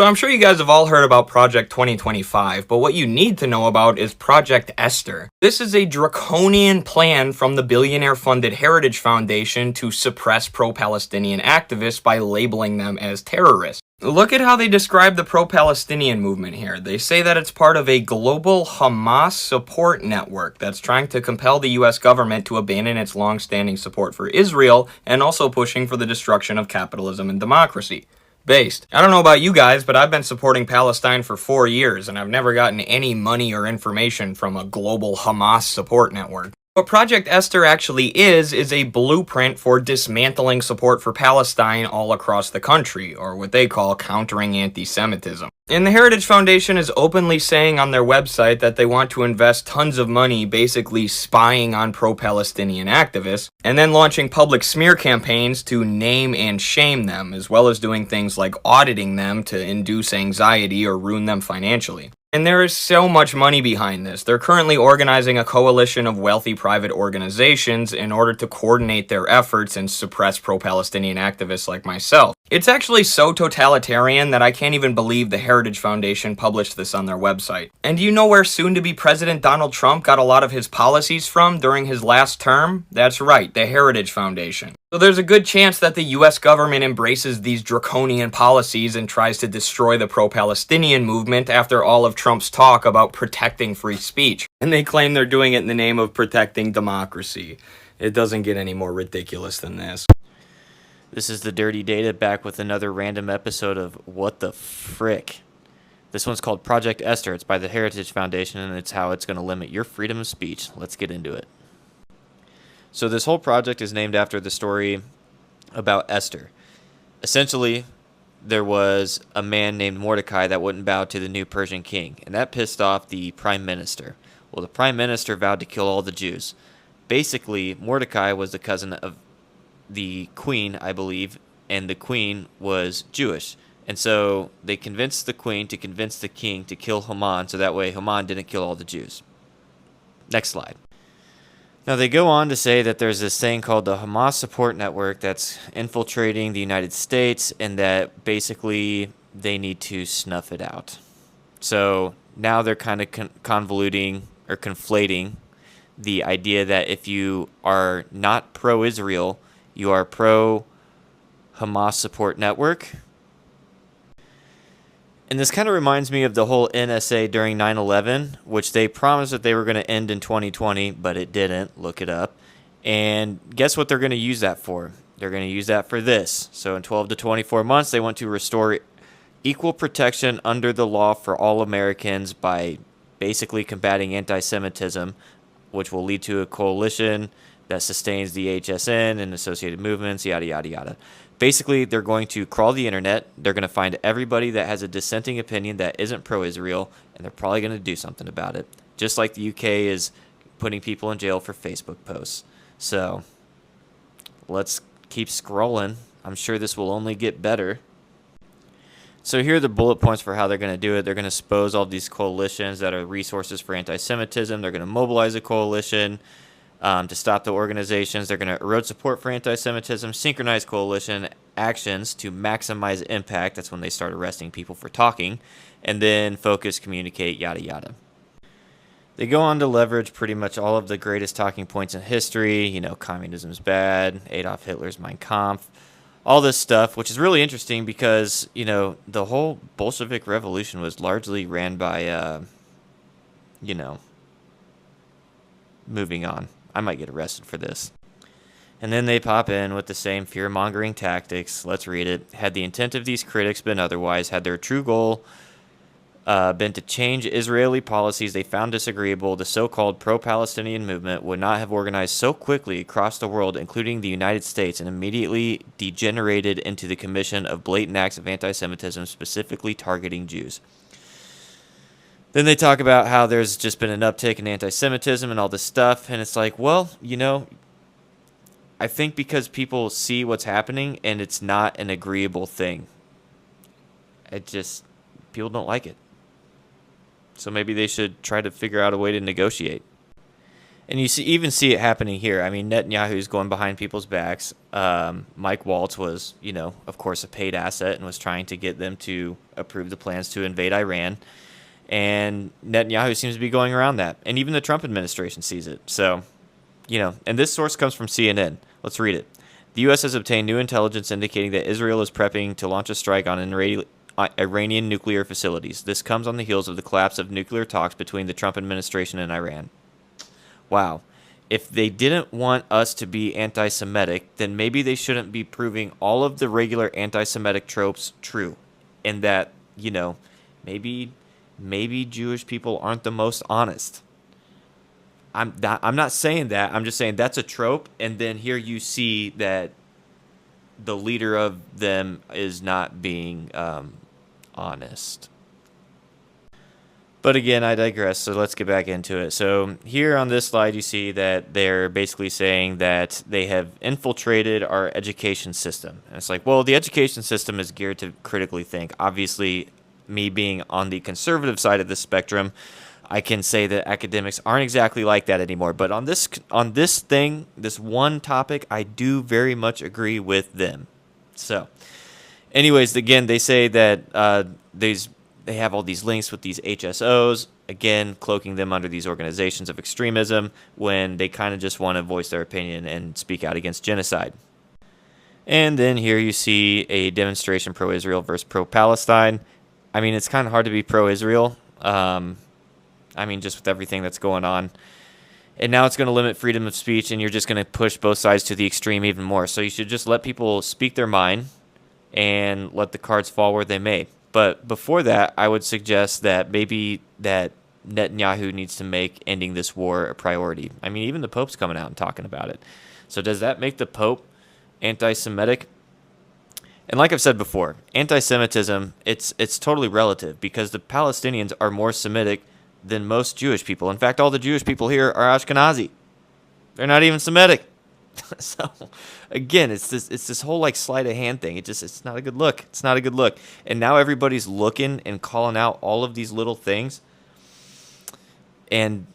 So I'm sure you guys have all heard about Project 2025, but what you need to know about is Project Esther. This is a draconian plan from the billionaire-funded Heritage Foundation to suppress pro-Palestinian activists by labeling them as terrorists. Look at how they describe the pro-Palestinian movement here. They say that it's part of a global Hamas support network that's trying to compel the US government to abandon its long-standing support for Israel and also pushing for the destruction of capitalism and democracy. Based. I don't know about you guys, but I've been supporting Palestine for 4 years, and I've never gotten any money or information from a global Hamas support network. What Project Esther actually is a blueprint for dismantling support for Palestine all across the country, or what they call countering anti-Semitism. And the Heritage Foundation is openly saying on their website that they want to invest tons of money basically spying on pro-Palestinian activists, and then launching public smear campaigns to name and shame them, as well as doing things like auditing them to induce anxiety or ruin them financially. And there is so much money behind this. They're currently organizing a coalition of wealthy private organizations in order to coordinate their efforts and suppress pro-Palestinian activists like myself. It's actually so totalitarian that I can't even believe the Heritage Foundation published this on their website. And do you know where soon-to-be President Donald Trump got a lot of his policies from during his last term? That's right, the Heritage Foundation. So there's a good chance that the US government embraces these draconian policies and tries to destroy the pro-Palestinian movement after all of Trump's talk about protecting free speech. And they claim they're doing it in the name of protecting democracy. It doesn't get any more ridiculous than this. This is the Dirty Data back with another random episode of What the Frick. This one's called Project Esther. It's by the Heritage Foundation, and it's how it's going to limit your freedom of speech. Let's get into it. So this whole project is named after the story about Esther. Essentially, there was a man named Mordecai that wouldn't bow to the new Persian king, and that pissed off the prime minister. Well, the prime minister vowed to kill all the Jews. Basically, Mordecai was the cousin of the queen, I believe, and the queen was Jewish. And so they convinced the queen to convince the king to kill Haman, so that way Haman didn't kill all the Jews. Next slide. Now, they go on to say that there's this thing called the Hamas Support Network that's infiltrating the United States, and that basically they need to snuff it out. So now they're kind of convoluting or conflating the idea that if you are not pro-Israel, you are pro-Hamas Support Network. And this kind of reminds me of the whole NSA during 9/11, which they promised that they were going to end in 2020, but it didn't. Look it up. And guess what they're going to use that for? They're going to use that for this. So in 12 to 24 months, they want to restore equal protection under the law for all Americans by basically combating anti-Semitism, which will lead to a coalition that sustains the HSN and associated movements, yada, yada, yada. Basically, they're going to crawl the internet. They're going to find everybody that has a dissenting opinion that isn't pro-Israel, and they're probably going to do something about it. Just like the UK is putting people in jail for Facebook posts. So let's keep scrolling. I'm sure this will only get better. So here are the bullet points for how they're going to do it. They're going to expose all these coalitions that are resources for anti-Semitism. They're going to mobilize a coalition to stop the organizations. They're going to erode support for anti-Semitism, synchronize coalition actions to maximize impact. That's when they start arresting people for talking. And then focus, communicate, yada, yada. They go on to leverage pretty much all of the greatest talking points in history. You know, communism's bad, Adolf Hitler's Mein Kampf, all this stuff, which is really interesting because, you know, the whole Bolshevik Revolution was largely ran by, moving on. I might get arrested for this. And then they pop in with the same fear-mongering tactics. Let's read it. Had the intent of these critics been otherwise, had their true goal been to change Israeli policies they found disagreeable, the so-called pro-Palestinian movement would not have organized so quickly across the world, including the United States, and immediately degenerated into the commission of blatant acts of anti-Semitism, specifically targeting Jews. Then they talk about how there's just been an uptick in anti-Semitism and all this stuff, and it's like, well, you know, I think because people see what's happening and it's not an agreeable thing. People don't like it. So maybe they should try to figure out a way to negotiate. And you even see it happening here. I mean, Netanyahu's going behind people's backs. Mike Waltz was, of course, a paid asset and was trying to get them to approve the plans to invade Iran. And Netanyahu seems to be going around that. And even the Trump administration sees it. So, and this source comes from CNN. Let's read it. The U.S. has obtained new intelligence indicating that Israel is prepping to launch a strike on Iranian nuclear facilities. This comes on the heels of the collapse of nuclear talks between the Trump administration and Iran. Wow. If they didn't want us to be anti-Semitic, then maybe they shouldn't be proving all of the regular anti-Semitic tropes true. And that, maybe Jewish people aren't the most honest. I'm not saying that. I'm just saying that's a trope. And then here you see that the leader of them is not being honest. But again, I digress, so let's get back into it. So here on this slide, you see that they're basically saying that they have infiltrated our education system. And it's like, well, the education system is geared to critically think. Obviously, me being on the conservative side of the spectrum, I can say that academics aren't exactly like that anymore. But on this one topic, I do very much agree with them. So, anyways, again, they say that they have all these links with these HSOs, again, cloaking them under these organizations of extremism when they kind of just want to voice their opinion and speak out against genocide. And then here you see a demonstration pro-Israel versus pro-Palestine. I mean, it's kind of hard to be pro-Israel. Just with everything that's going on. And now it's going to limit freedom of speech, and you're just going to push both sides to the extreme even more. So you should just let people speak their mind and let the cards fall where they may. But before that, I would suggest that maybe that Netanyahu needs to make ending this war a priority. I mean, even the Pope's coming out and talking about it. So does that make the Pope anti-Semitic? And like I've said before, anti-Semitism, it's totally relative because the Palestinians are more Semitic than most Jewish people. In fact, all the Jewish people here are Ashkenazi. They're not even Semitic. So, again, it's this whole like sleight of hand thing. It's not a good look. It's not a good look. And now everybody's looking and calling out all of these little things, and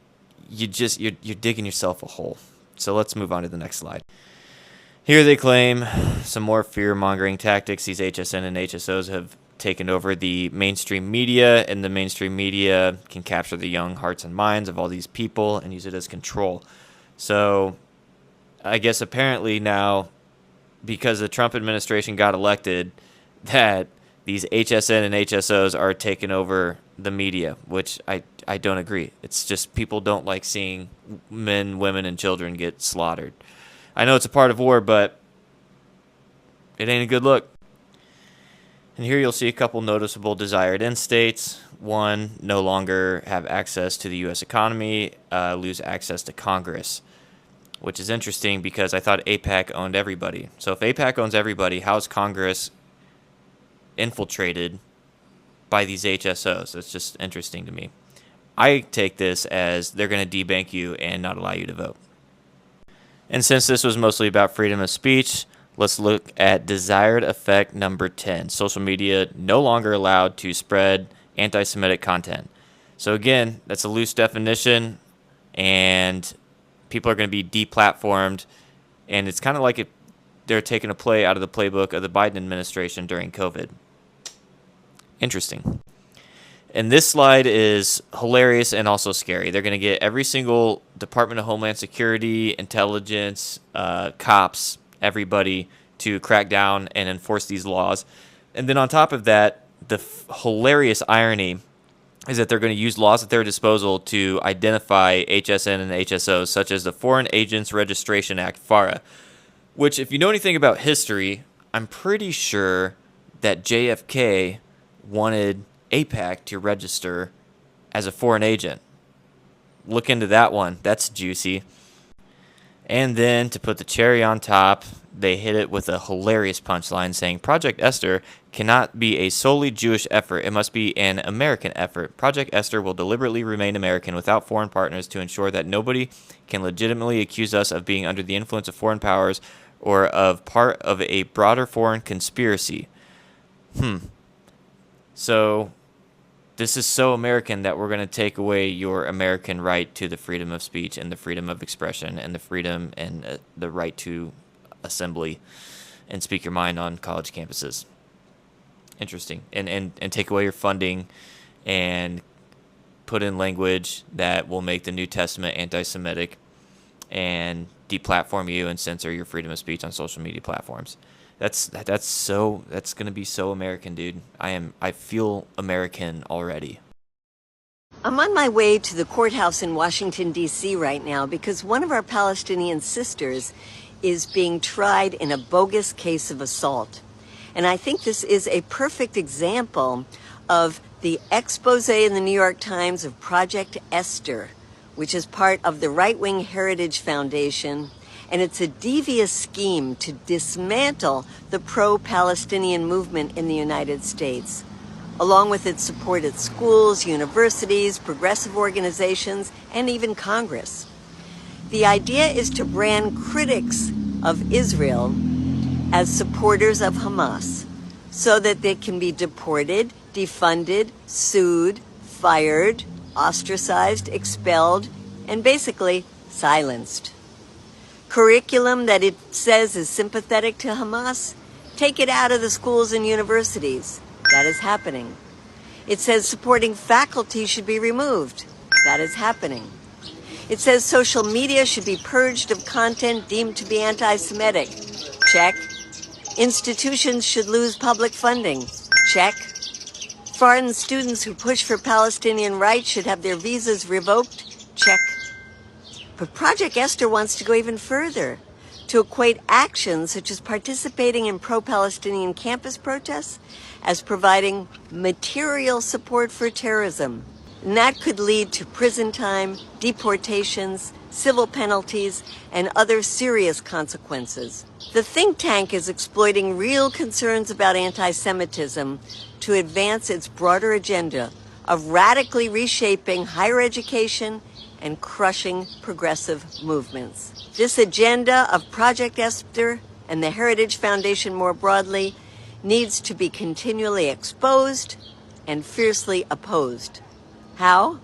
you're digging yourself a hole. So let's move on to the next slide. Here they claim some more fear-mongering tactics. These HSN and HSOs have taken over the mainstream media, and the mainstream media can capture the young hearts and minds of all these people and use it as control. So I guess apparently now, because the Trump administration got elected, that these HSN and HSOs are taking over the media, which I don't agree. It's just people don't like seeing men, women, and children get slaughtered. I know it's a part of war, but it ain't a good look. And here you'll see a couple noticeable desired end states. One, no longer have access to the U.S. economy, lose access to Congress, which is interesting because I thought AIPAC owned everybody. So if AIPAC owns everybody, how's Congress infiltrated by these HSOs? It's just interesting to me. I take this as they're going to debank you and not allow you to vote. And since this was mostly about freedom of speech, let's look at desired effect number 10. Social media no longer allowed to spread anti-Semitic content. So again, that's a loose definition, and people are going to be deplatformed, and it's kind of like they're taking a play out of the playbook of the Biden administration during COVID. Interesting. And this slide is hilarious and also scary. They're going to get every single Department of Homeland Security, intelligence, cops, everybody to crack down and enforce these laws. And then on top of that, the hilarious irony is that they're going to use laws at their disposal to identify HSN and HSOs, such as the Foreign Agents Registration Act, FARA, which, if you know anything about history, I'm pretty sure that JFK wanted AIPAC to register as a foreign agent. Look into that one. That's juicy. And then to put the cherry on top, they hit it with a hilarious punchline saying Project Esther cannot be a solely Jewish effort. It must be an American effort. Project Esther will deliberately remain American without foreign partners to ensure that nobody can legitimately accuse us of being under the influence of foreign powers or of part of a broader foreign conspiracy. So this is so American that we're going to take away your American right to the freedom of speech and the freedom of expression and the freedom and the right to assembly and speak your mind on college campuses. Interesting. And take away your funding and put in language that will make the New Testament anti-Semitic and deplatform you and censor your freedom of speech on social media platforms. That's going to be so American, dude. I feel American already. I'm on my way to the courthouse in Washington, D.C. right now because one of our Palestinian sisters is being tried in a bogus case of assault. And I think this is a perfect example of the expose in the New York Times of Project Esther, which is part of the right-wing Heritage Foundation. And it's a devious scheme to dismantle the pro-Palestinian movement in the United States, along with its support at schools, universities, progressive organizations, and even Congress. The idea is to brand critics of Israel as supporters of Hamas so that they can be deported, defunded, sued, fired, ostracized, expelled, and basically silenced. Curriculum that it says is sympathetic to Hamas, take it out of the schools and universities. That is happening. It says supporting faculty should be removed. That is happening. It says social media should be purged of content deemed to be anti-Semitic. Check. Institutions should lose public funding. Check. Foreign students who push for Palestinian rights should have their visas revoked. Check. But Project Esther wants to go even further, to equate actions such as participating in pro-Palestinian campus protests as providing material support for terrorism. And that could lead to prison time, deportations, civil penalties, and other serious consequences. The think tank is exploiting real concerns about anti-Semitism to advance its broader agenda of radically reshaping higher education and crushing progressive movements. This agenda of Project Esther and the Heritage Foundation more broadly needs to be continually exposed and fiercely opposed. How?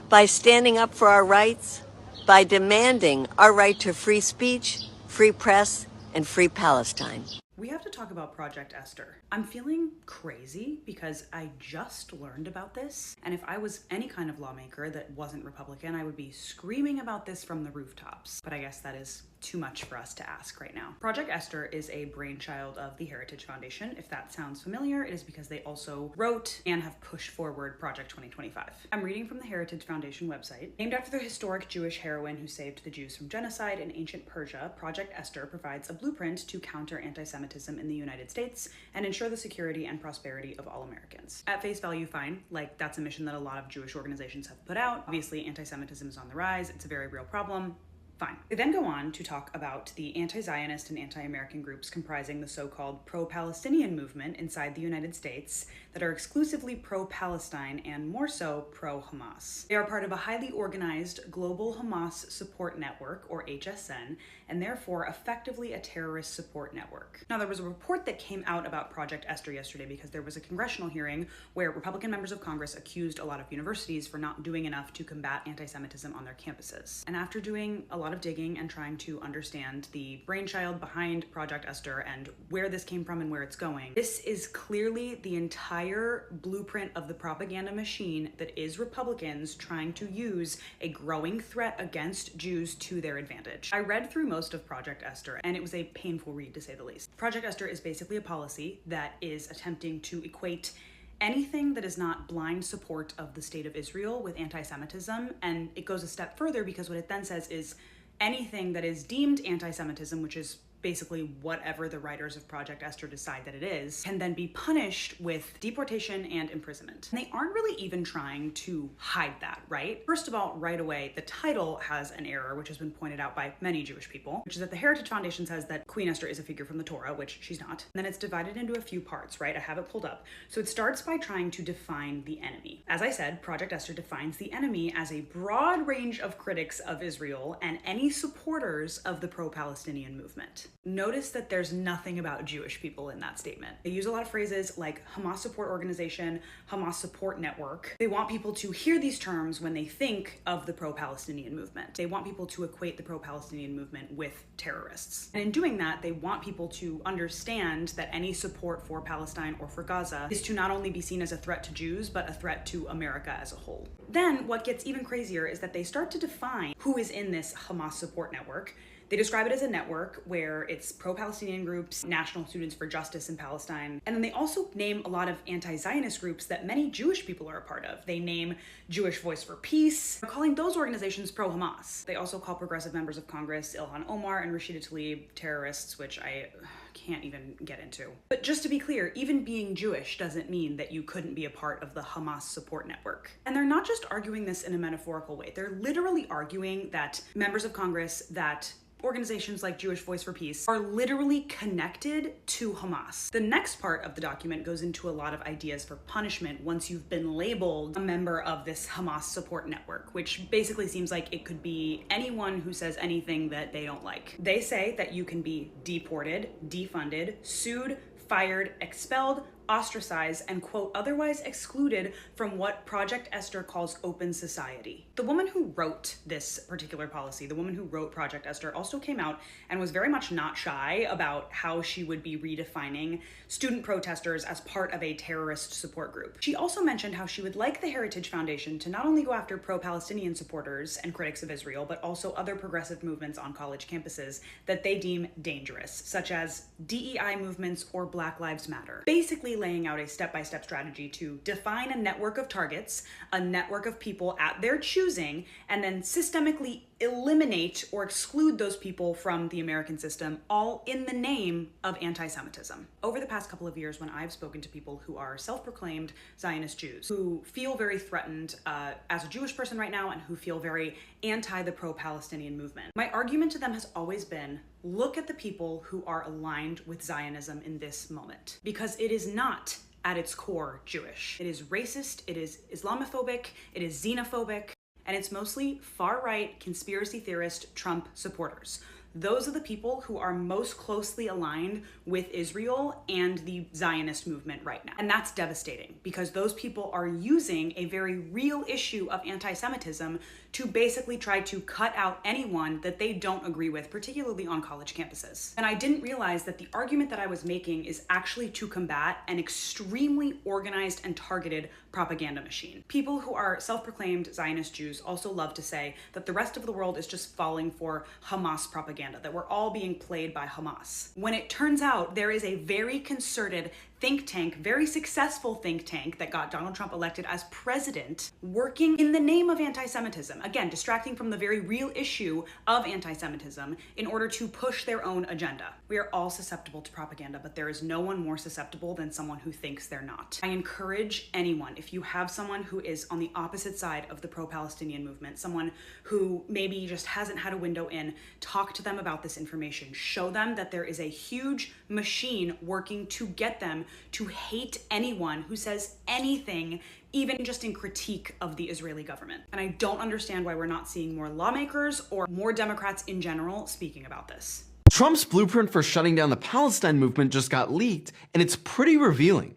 By standing up for our rights, by demanding our right to free speech, free press, and free Palestine. We have to talk about Project Esther. I'm feeling crazy because I just learned about this, and if I was any kind of lawmaker that wasn't Republican, I would be screaming about this from the rooftops. But I guess that is too much for us to ask right now. Project Esther is a brainchild of the Heritage Foundation. If that sounds familiar, it is because they also wrote and have pushed forward Project 2025. I'm reading from the Heritage Foundation website. Named after the historic Jewish heroine who saved the Jews from genocide in ancient Persia, Project Esther provides a blueprint to counter anti-Semitism in the United States and ensure the security and prosperity of all Americans. At face value, fine. Like, that's a mission that a lot of Jewish organizations have put out. Obviously, anti-Semitism is on the rise. It's a very real problem. Fine. They then go on to talk about the anti-Zionist and anti-American groups comprising the so-called pro-Palestinian movement inside the United States that are exclusively pro-Palestine and more so pro-Hamas. They are part of a highly organized global Hamas support network, or HSN, and therefore effectively a terrorist support network. Now, there was a report that came out about Project Esther yesterday because there was a congressional hearing where Republican members of Congress accused a lot of universities for not doing enough to combat anti-Semitism on their campuses. And after doing a lot of digging and trying to understand the brainchild behind Project Esther and where this came from and where it's going, this is clearly the entire blueprint of the propaganda machine that is Republicans trying to use a growing threat against Jews to their advantage. I read through most of Project Esther, and it was a painful read, to say the least. Project Esther is basically a policy that is attempting to equate anything that is not blind support of the state of Israel with anti-Semitism, and it goes a step further because what it then says is anything that is deemed anti-Semitism, which is basically whatever the writers of Project Esther decide that it is, can then be punished with deportation and imprisonment. And they aren't really even trying to hide that, right? First of all, right away, the title has an error, which has been pointed out by many Jewish people, which is that the Heritage Foundation says that Queen Esther is a figure from the Torah, which she's not. And then it's divided into a few parts, right? I have it pulled up. So it starts by trying to define the enemy. As I said, Project Esther defines the enemy as a broad range of critics of Israel and any supporters of the pro-Palestinian movement. Notice that there's nothing about Jewish people in that statement. They use a lot of phrases like Hamas support organization, Hamas support network. They want people to hear these terms when they think of the pro-Palestinian movement. They want people to equate the pro-Palestinian movement with terrorists. And in doing that, they want people to understand that any support for Palestine or for Gaza is to not only be seen as a threat to Jews, but a threat to America as a whole. Then what gets even crazier is that they start to define who is in this Hamas support network. They describe it as a network where it's pro-Palestinian groups, National Students for Justice in Palestine, and then they also name a lot of anti-Zionist groups that many Jewish people are a part of. They name Jewish Voice for Peace, calling those organizations pro-Hamas. They also call progressive members of Congress, Ilhan Omar and Rashida Tlaib, terrorists, which I can't even get into. But just to be clear, even being Jewish doesn't mean that you couldn't be a part of the Hamas support network. And they're not just arguing this in a metaphorical way. They're literally arguing that members of Congress, that organizations like Jewish Voice for Peace are literally connected to Hamas. The next part of the document goes into a lot of ideas for punishment once you've been labeled a member of this Hamas support network, which basically seems like it could be anyone who says anything that they don't like. They say that you can be deported, defunded, sued, fired, expelled, ostracized, and quote, otherwise excluded from what Project Esther calls open society. The woman who wrote this particular policy, the woman who wrote Project Esther, also came out and was very much not shy about how she would be redefining student protesters as part of a terrorist support group. She also mentioned how she would like the Heritage Foundation to not only go after pro-Palestinian supporters and critics of Israel, but also other progressive movements on college campuses that they deem dangerous, such as DEI movements or Black Lives Matter. Basically laying out a step-by-step strategy to define a network of targets, a network of people at their choosing, and then systemically eliminate or exclude those people from the American system, all in the name of anti-Semitism. Over the past couple of years, when I've spoken to people who are self-proclaimed Zionist Jews, who feel very threatened as a Jewish person right now and who feel very anti the pro-Palestinian movement, my argument to them has always been, look at the people who are aligned with Zionism in this moment, because it is not at its core Jewish. It is racist, it is Islamophobic, it is xenophobic, and it's mostly far-right conspiracy theorist Trump supporters. Those are the people who are most closely aligned with Israel and the Zionist movement right now. And that's devastating because those people are using a very real issue of anti-Semitism to basically try to cut out anyone that they don't agree with, particularly on college campuses. And I didn't realize that the argument that I was making is actually to combat an extremely organized and targeted propaganda machine. People who are self-proclaimed Zionist Jews also love to say that the rest of the world is just falling for Hamas propaganda, that we're all being played by Hamas. When it turns out there is a very concerted think tank, very successful think tank that got Donald Trump elected as president, working in the name of anti-Semitism. Again, distracting from the very real issue of anti-Semitism in order to push their own agenda. We are all susceptible to propaganda, but there is no one more susceptible than someone who thinks they're not. I encourage anyone, if you have someone who is on the opposite side of the pro-Palestinian movement, someone who maybe just hasn't had a window in, talk to them about this information. Show them that there is a huge machine working to get them to hate anyone who says anything, even just in critique of the Israeli government. And I don't understand why we're not seeing more lawmakers or more Democrats in general speaking about this. Trump's blueprint for shutting down the Palestine movement just got leaked, and it's pretty revealing.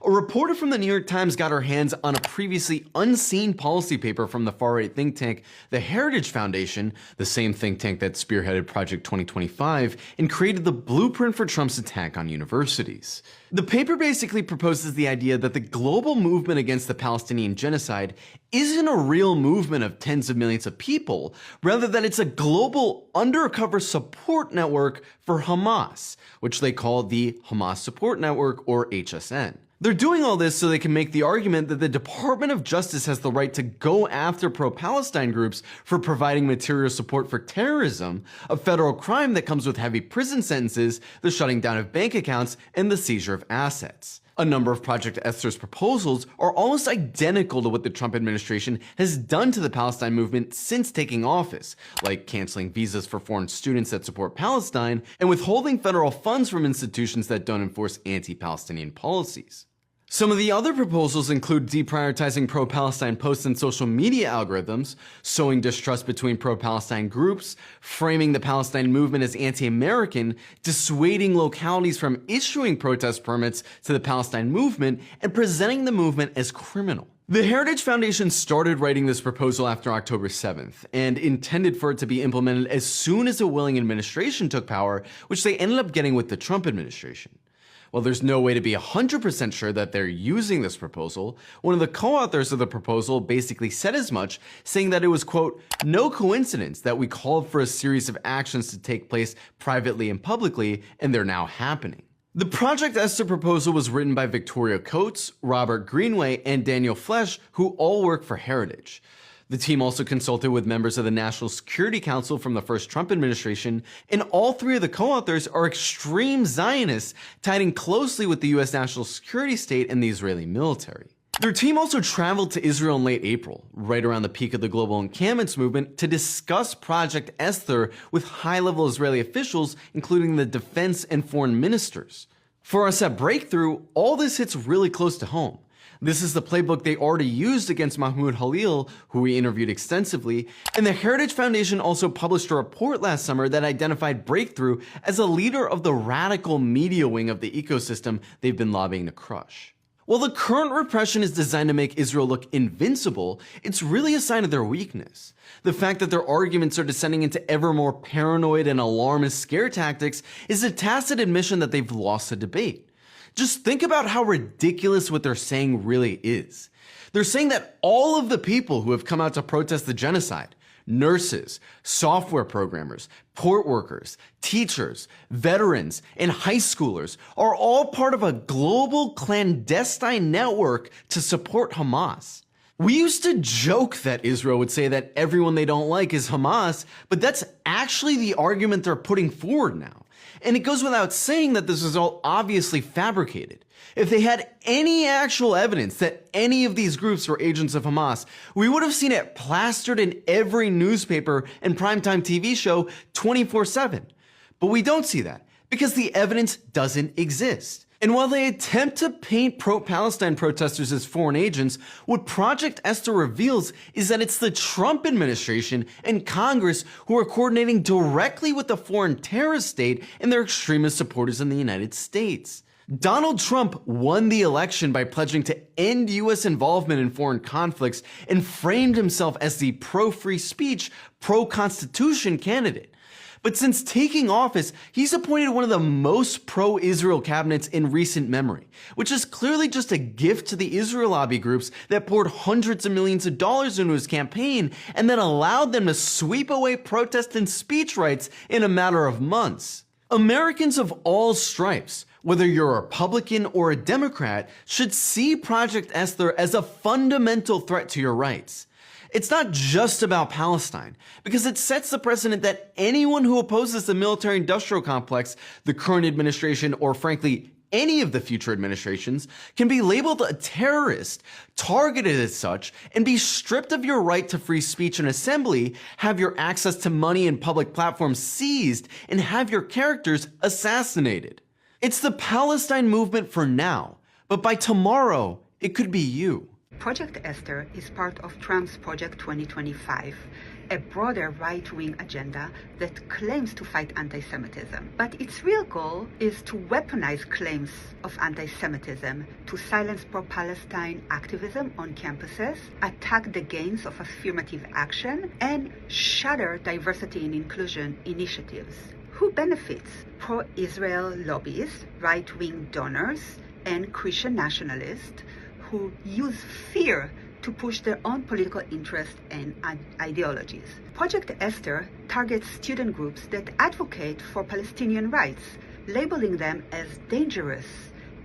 A reporter from the New York Times got her hands on a previously unseen policy paper from the far-right think tank, the Heritage Foundation, the same think tank that spearheaded Project 2025, and created the blueprint for Trump's attack on universities. The paper basically proposes the idea that the global movement against the Palestinian genocide isn't a real movement of tens of millions of people, rather that it's a global undercover support network for Hamas, which they call the Hamas Support Network, or HSN. They're doing all this so they can make the argument that the Department of Justice has the right to go after pro-Palestine groups for providing material support for terrorism, a federal crime that comes with heavy prison sentences, the shutting down of bank accounts, and the seizure of assets. A number of Project Esther's proposals are almost identical to what the Trump administration has done to the Palestine movement since taking office, like canceling visas for foreign students that support Palestine and withholding federal funds from institutions that don't enforce anti-Palestinian policies. Some of the other proposals include deprioritizing pro-Palestine posts and social media algorithms, sowing distrust between pro-Palestine groups, framing the Palestine movement as anti-American, dissuading localities from issuing protest permits to the Palestine movement, and presenting the movement as criminal. The Heritage Foundation started writing this proposal after October 7th and intended for it to be implemented as soon as a willing administration took power, which they ended up getting with the Trump administration. While there's no way to be 100% sure that they're using this proposal, one of the co-authors of the proposal basically said as much, saying that it was, quote, no coincidence that we called for a series of actions to take place privately and publicly, and they're now happening. The Project Esther proposal was written by Victoria Coates, Robert Greenway, and Daniel Flesch, who all work for Heritage. The team also consulted with members of the National Security Council from the first Trump administration, and all three of the co-authors are extreme Zionists tied in closely with the U.S. national security state and the Israeli military. Their team also traveled to Israel in late April, right around the peak of the global encampments movement, to discuss Project Esther with high-level Israeli officials, including the defense and foreign ministers. For us at Breakthrough, all this hits really close to home. This is the playbook they already used against Mahmoud Halil, who we interviewed extensively, and the Heritage Foundation also published a report last summer that identified Breakthrough as a leader of the radical media wing of the ecosystem they've been lobbying to crush. While the current repression is designed to make Israel look invincible, it's really a sign of their weakness. The fact that their arguments are descending into ever more paranoid and alarmist scare tactics is a tacit admission that they've lost the debate. Just think about how ridiculous what they're saying really is. They're saying that all of the people who have come out to protest the genocide, nurses, software programmers, port workers, teachers, veterans, and high schoolers, are all part of a global clandestine network to support Hamas. We used to joke that Israel would say that everyone they don't like is Hamas, but that's actually the argument they're putting forward now. And it goes without saying that this is all obviously fabricated. If they had any actual evidence that any of these groups were agents of Hamas, we would have seen it plastered in every newspaper and primetime TV show 24/7. But we don't see that because the evidence doesn't exist. And while they attempt to paint pro-Palestine protesters as foreign agents, what Project Esther reveals is that it's the Trump administration and Congress who are coordinating directly with the foreign terrorist state and their extremist supporters in the United States. Donald Trump won the election by pledging to end U.S. involvement in foreign conflicts and framed himself as the pro-free speech, pro-Constitution candidate. But since taking office, he's appointed one of the most pro-Israel cabinets in recent memory, which is clearly just a gift to the Israel lobby groups that poured hundreds of millions of dollars into his campaign and that allowed them to sweep away protest and speech rights in a matter of months. Americans of all stripes, whether you're a Republican or a Democrat, should see Project Esther as a fundamental threat to your rights. It's not just about Palestine, because it sets the precedent that anyone who opposes the military-industrial complex, the current administration, or frankly, any of the future administrations, can be labeled a terrorist, targeted as such, and be stripped of your right to free speech and assembly, have your access to money and public platforms seized, and have your characters assassinated. It's the Palestine movement for now, but by tomorrow, it could be you. Project Esther is part of Trump's Project 2025, a broader right-wing agenda that claims to fight anti-Semitism. But its real goal is to weaponize claims of anti-Semitism to silence pro-Palestine activism on campuses, attack the gains of affirmative action, and shatter diversity and inclusion initiatives. Who benefits? Pro-Israel lobbyists, right-wing donors, and Christian nationalists who use fear to push their own political interests and ideologies. Project Esther targets student groups that advocate for Palestinian rights, labeling them as dangerous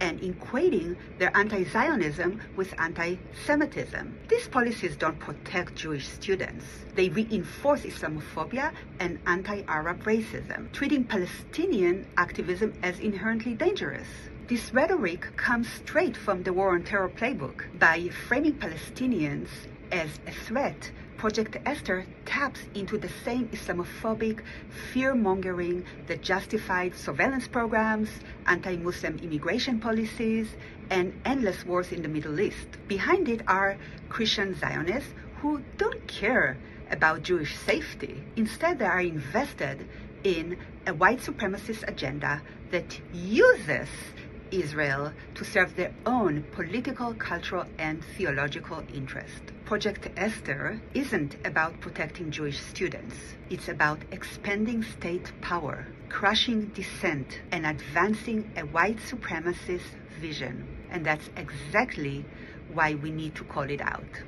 and equating their anti-Zionism with anti-Semitism. These policies don't protect Jewish students. They reinforce Islamophobia and anti-Arab racism, treating Palestinian activism as inherently dangerous. This rhetoric comes straight from the War on Terror playbook. By framing Palestinians as a threat, Project Esther taps into the same Islamophobic fear-mongering that justified surveillance programs, anti-Muslim immigration policies, and endless wars in the Middle East. Behind it are Christian Zionists who don't care about Jewish safety. Instead, they are invested in a white supremacist agenda that uses Israel to serve their own political, cultural, and theological interest. Project Esther isn't about protecting Jewish students. It's about expanding state power, crushing dissent, and advancing a white supremacist vision. And that's exactly why we need to call it out.